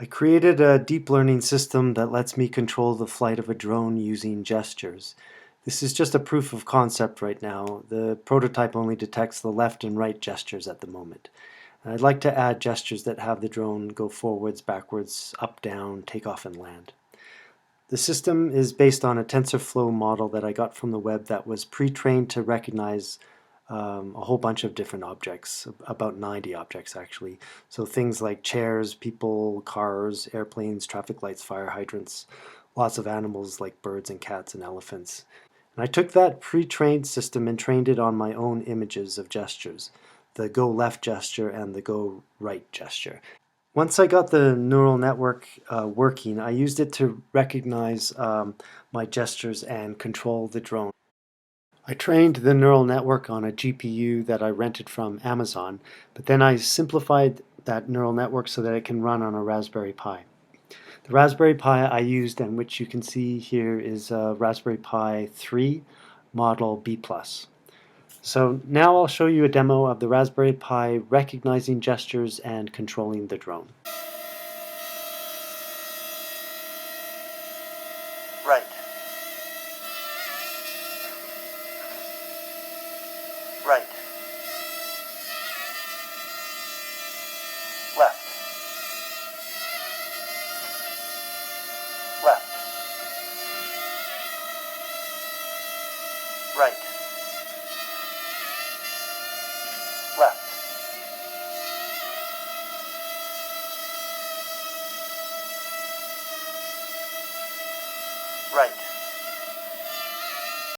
I created a deep learning system that lets me control the flight of a drone using gestures. This is just a proof of concept right now. The prototype only detects the left and right gestures at the moment. I'd like to add gestures that have the drone go forwards, backwards, up, down, take off, and land. The system is based on a TensorFlow model that I got from the web that was pre-trained to recognize a whole bunch of different objects, about 90 objects actually. So things like chairs, people, cars, airplanes, traffic lights, fire hydrants, lots of animals like birds and cats and elephants. And I took that pre-trained system and trained it on my own images of gestures, the go left gesture and the go right gesture. Once I got the neural network working, I used it to recognize my gestures and control the drone. I trained the neural network on a GPU that I rented from Amazon, but then I simplified that neural network so that it can run on a Raspberry Pi. The Raspberry Pi I used, and which you can see here, is a Raspberry Pi 3 model B+. So now I'll show you a demo of the Raspberry Pi recognizing gestures and controlling the drone.